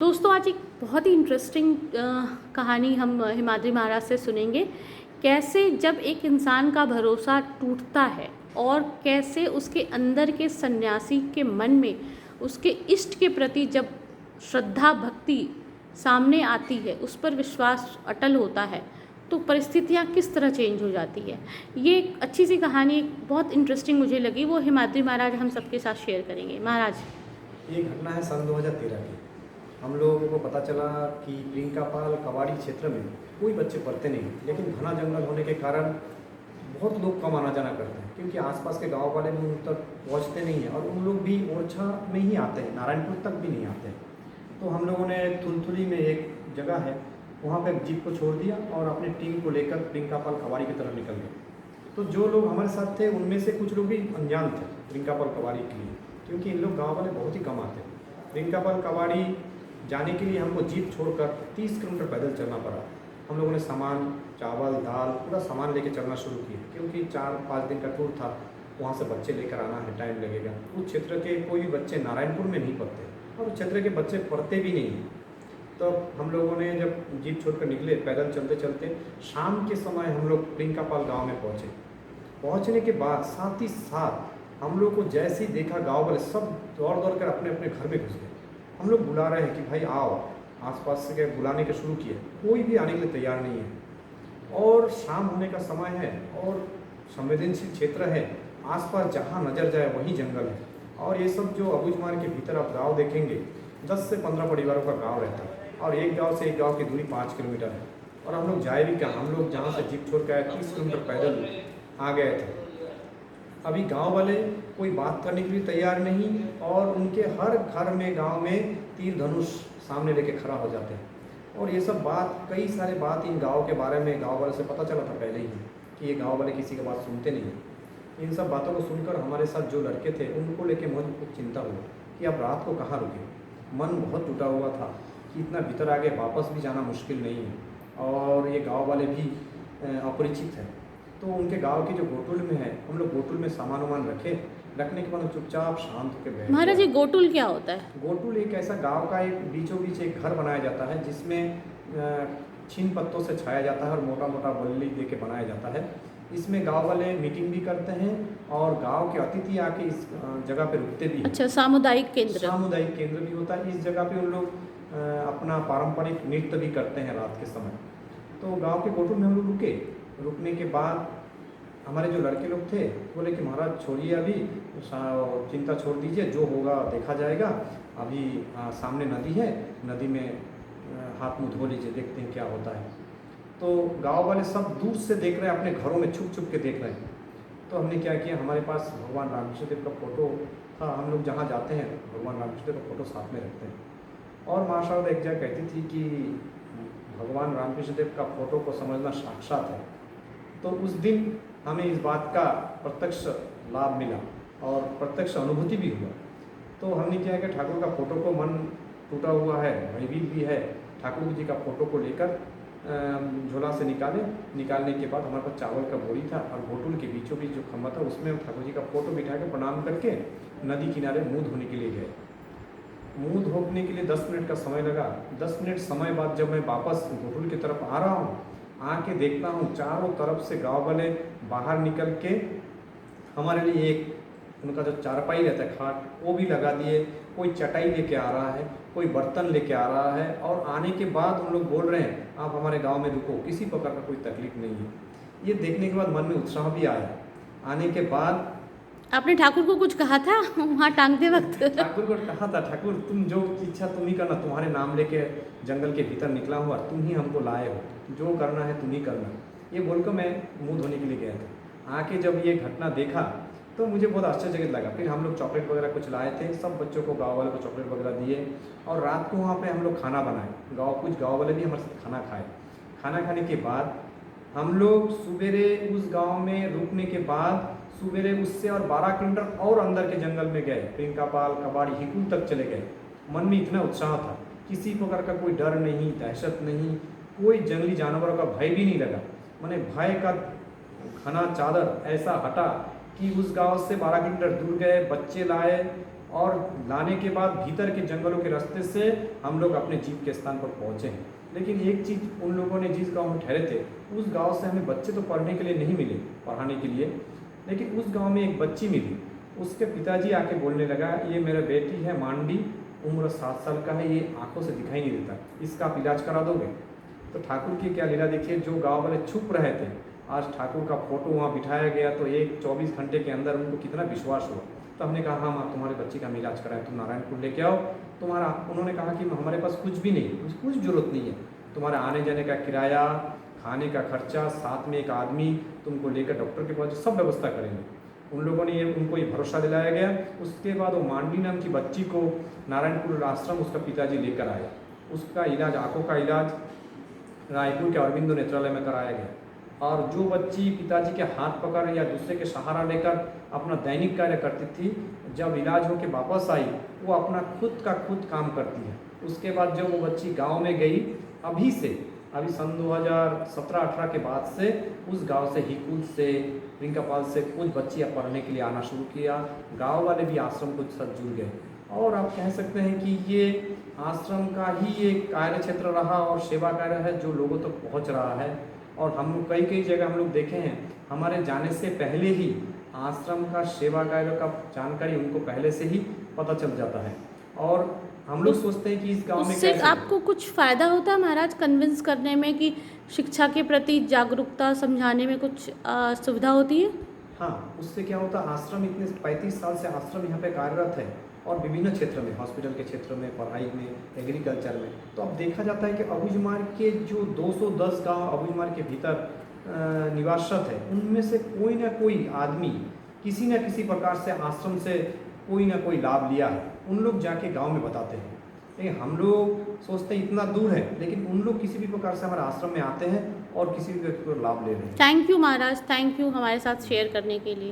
दोस्तों आज एक बहुत ही इंटरेस्टिंग कहानी हम हिमाद्री महाराज से सुनेंगे। कैसे जब एक इंसान का भरोसा टूटता है और कैसे उसके अंदर के सन्यासी के मन में उसके इष्ट के प्रति जब श्रद्धा भक्ति सामने आती है, उस पर विश्वास अटल होता है, तो परिस्थितियाँ किस तरह चेंज हो जाती है। ये एक अच्छी सी कहानी बहुत इंटरेस्टिंग मुझे लगी, वो हिमाद्री महाराज हम सबके साथ शेयर करेंगे। महाराज, ये घटना है सन 2013 की। हम लोगों को पता चला कि प्रिंकापाल कवाड़ी क्षेत्र में कोई बच्चे पढ़ते नहीं, लेकिन घना जंगल होने के कारण बहुत लोग कम आना जाना करते हैं, क्योंकि आसपास के गांव वाले भी उन तक पहुंचते नहीं हैं और उन लोग भी ओरछा में ही आते हैं, नारायणपुर तक भी नहीं आते हैं। तो हम लोगों ने थुलथुली में एक जगह है, वहाँ पर जीप को छोड़ दिया और अपनी टीम को लेकर प्रिंकापाल कवाड़ी की तरफ निकल गए। तो जो लोग हमारे साथ थे उनमें से कुछ लोग भी अनजान थे प्रिंकापाल कवाड़ी के लिए, क्योंकि इन लोग गाँव वाले बहुत ही कम आते हैं। प्रिंकापाल कवाड़ी जाने के लिए हमको जीप छोड़कर 30 किलोमीटर पैदल चलना पड़ा। हम लोगों ने सामान, चावल, दाल, पूरा सामान लेके चलना शुरू किया, क्योंकि 4-5 दिन का टूर था। वहाँ से बच्चे लेकर आना है, टाइम लगेगा। उस क्षेत्र के कोई भी बच्चे नारायणपुर में नहीं पढ़ते और उस क्षेत्र के बच्चे पढ़ते भी नहीं। तो हम लोगों ने जब जीप छोड़कर निकले, पैदल चलते चलते शाम के समय हम लोग प्रिंकापाल गाँव में पहुँचे। पहुँचने के बाद साथ ही साथ हम लोग को जैसे ही देखा, गाँव वाले सब दौड़ दौड़ कर अपने अपने घर में घुस गए। हम लोग बुला रहे हैं कि भाई आओ, आसपास से बुलाने के शुरू किए, कोई भी आने के लिए तैयार नहीं है। और शाम होने का समय है और संवेदनशील क्षेत्र है, आसपास जहाँ नज़र जाए वहीं जंगल है। और ये सब जो अबूझमार के भीतर आप गांव देखेंगे, 10 से 15 परिवारों का गांव रहता है और एक गांव से एक गांव की दूरी 5 किलोमीटर है। और हम लोग जाए भी क्या, हम लोग जहाँ से जीप छोड़ के आए 30 किलोमीटर पैदल आ गए थे। अभी गांव वाले कोई बात करने के लिए तैयार नहीं और उनके हर घर में गांव में तीर धनुष सामने लेके खड़ा हो जाते हैं। और ये सब बात, कई सारे बात इन गांव के बारे में गांव वाले से पता चला था पहले ही कि ये गांव वाले किसी की बात सुनते नहीं हैं। इन सब बातों को सुनकर हमारे साथ जो लड़के थे उनको लेके मुझे कुछ चिंता हुई कि अब रात को कहाँ रुके। मन बहुत टूटा हुआ था कि इतना भीतर आगे वापस भी जाना मुश्किल नहीं है और ये गाँव वाले भी अपरिचित हैं। तो उनके गांव की जो गोटुल में है, हम लोग गोटुल में सामान वामान रखने के बाद चुपचाप शांत होकर बैठ। महाराज, ये गोटुल क्या होता है? गोटुल एक ऐसा गांव का एक बीचों बीच एक घर बनाया जाता है, जिसमें छीन पत्तों से छाया जाता है और मोटा मोटा बल्ली दे के बनाया जाता है। इसमें गांव वाले मीटिंग भी करते हैं और गांव के अतिथि आके इस जगह पे रुकते भी हैं। अच्छा, सामुदायिक केंद्र। सामुदायिक केंद्र भी होता है। इस जगह पे उन लोग अपना पारंपरिक नृत्य भी करते हैं रात के समय। तो गाँव के गोटुल में हम लोग रुके। रुकने के बाद हमारे जो लड़के लोग थे बोले कि महाराज छोड़िए, अभी चिंता छोड़ दीजिए, जो होगा देखा जाएगा। अभी सामने नदी है, नदी में हाथ मुँह धो लीजिए, देखते हैं क्या होता है। तो गांव वाले सब दूर से देख रहे हैं, अपने घरों में छुप छुप के देख रहे हैं। तो हमने क्या किया, हमारे पास भगवान रामकृष्ण देव का फोटो था। हम लोग जहाँ जाते हैं भगवान रामकृष्ण देव का फोटो साथ में रखते हैं। और माँ शारदा एक जगह कहती थी कि भगवान रामकृष्ण देव का फोटो को समझना साक्षात है। तो उस दिन हमें इस बात का प्रत्यक्ष लाभ मिला और प्रत्यक्ष अनुभूति भी हुआ। तो हमने क्या है कि ठाकुर का फोटो को, मन टूटा हुआ है, भयभीत भी है, ठाकुर जी का फोटो को लेकर झोला से निकालने के बाद हमारे पास चावल का बोरी था और गोटुल के बीचों बीच जो खम्भा था उसमें हम ठाकुर जी का फोटो बिठा के प्रणाम करके नदी किनारे मुँह धोने के लिए गए। मुँह धोने के लिए 10 मिनट का समय लगा। 10 मिनट समय बाद जब मैं वापस गोटुल की तरफ आ रहा हूँ, आके देखता हूँ चारों तरफ से गांव वाले बाहर निकल के हमारे लिए एक उनका जो चारपाई रहता है, खाट, वो भी लगा दिए। कोई चटाई लेके आ रहा है, कोई बर्तन लेके आ रहा है और आने के बाद हम लोग बोल रहे हैं आप हमारे गांव में रुको, किसी प्रकार का कोई तकलीफ नहीं है। ये देखने के बाद मन में उत्साह भी आया। आने के बाद आपने ठाकुर को कुछ कहा था वहाँ टांगते वक्त? ठाकुर को कहा था, ठाकुर तुम जो इच्छा तुम ही करना, तुम्हारे नाम लेके जंगल के भीतर निकला हुआ, तुम ही हमको लाए हो, जो करना है तुम ही करना। ये बोलकर मैं मुंह धोने के लिए गया था। आके जब ये घटना देखा तो मुझे बहुत आश्चर्यचकित लगा। फिर हम लोग चॉकलेट वगैरह कुछ लाए थे, सब बच्चों को, गाँव वालों को चॉकलेट वगैरह दिए और रात को वहाँ पे हम लोग खाना बनाए। कुछ गाँव वाले भी हमारे साथ खाना खाए। खाना खाने के बाद हम लोग सवेरे उस गाँव में रुकने के बाद सवेरे उससे और 12 किलोमीटर और अंदर के जंगल में गए, प्रिंकापाल कवाड़ी हिकुल तक चले गए। मन में इतना उत्साह था, किसी प्रकार का कोई डर नहीं, दहशत नहीं, कोई जंगली जानवरों का भय भी नहीं लगा। मैंने भय का घना चादर ऐसा हटा कि उस गांव से 12 किलोमीटर दूर गए, बच्चे लाए, और लाने के बाद भीतर के जंगलों के रास्ते से हम लोग अपने जीप के स्थान पर पहुँचे हैं। लेकिन एक चीज़, उन लोगों ने जिस गांव में ठहरे थे उस गांव से हमें बच्चे तो पढ़ने के लिए नहीं मिले, पढ़ाने के लिए, लेकिन उस गांव में एक बच्ची मिली। उसके पिताजी आके बोलने लगा, ये मेरा बेटी है मांडी, उम्र 7 साल का है, ये आंखों से दिखाई नहीं देता, इसका आप इलाज करा दोगे? तो ठाकुर की क्या लीला देखिए, जो गाँव वाले छुप रहे थे, आज ठाकुर का फोटो वहाँ बिठाया गया तो एक 24 घंटे के अंदर उनको कितना विश्वास हुआ। तो हमने कहा हाँ माँ, तुम्हारे बच्चे का हम इलाज कराएं, तुम नारायणपुर लेके आओ। उन्होंने कहा कि हमारे पास कुछ भी नहीं, कुछ ज़रूरत नहीं है, तुम्हारा आने जाने का किराया, खाने का खर्चा, साथ में एक आदमी तुमको लेकर डॉक्टर के पास, सब व्यवस्था करेंगे। उन लोगों ने उनको ये भरोसा दिलाया गया। उसके बाद वो मांडी नाम की बच्ची को नारायणपुर आश्रम उसका पिताजी लेकर आया। उसका इलाज, आँखों का इलाज रायपुर के अरविंदो नेत्रालय में कराया गया। और जो बच्ची पिताजी के हाथ पकड़ या दूसरे के सहारा लेकर अपना दैनिक कार्य करती थी, जब इलाज होकर वापस आई वो अपना खुद का खुद काम करती है। उसके बाद जब वो बच्ची गांव में गई, अभी सन 2017-18 के बाद से उस गांव से, हिकुल से, प्रिंकापाल से कुछ बच्चियाँ पढ़ने के लिए आना शुरू किया। गांव वाले भी आश्रम को साथ जुड़ गए और आप कह सकते हैं कि ये आश्रम का ही एक कार्य क्षेत्र रहा और सेवा कार्य है जो लोगों तक पहुंच रहा है। और हम लोग कई जगह हम लोग देखे हैं, हमारे जाने से पहले ही आश्रम का सेवा कार्य का जानकारी उनको पहले से ही पता चल जाता है। और हम लोग सोचते हैं कि इस गांव में उससे कैसे आपको कुछ फ़ायदा होता है महाराज, कन्विंस करने में कि शिक्षा के प्रति जागरूकता समझाने में कुछ सुविधा होती है? हाँ, उससे क्या होता है, आश्रम इतने 35 साल से आश्रम यहाँ पे कार्यरत है और विभिन्न क्षेत्र में, हॉस्पिटल के क्षेत्र में, पढ़ाई में, एग्रीकल्चर में। तो अब देखा जाता है कि अबूझमाड़ के जो 210 गांव अबूझमाड़ के भीतर निवासरत है, उनमें से कोई ना कोई आदमी किसी न किसी प्रकार से आश्रम से कोई ना कोई लाभ लिया है। उन लोग जाके गांव में बताते हैं। लेकिन हम लोग सोचते हैं इतना दूर है, लेकिन उन लोग किसी भी प्रकार से हमारे आश्रम में आते हैं और किसी भी व्यक्ति को लाभ ले रहे हैं। Thank you Maharaj, thank you हमारे साथ शेयर करने के लिए।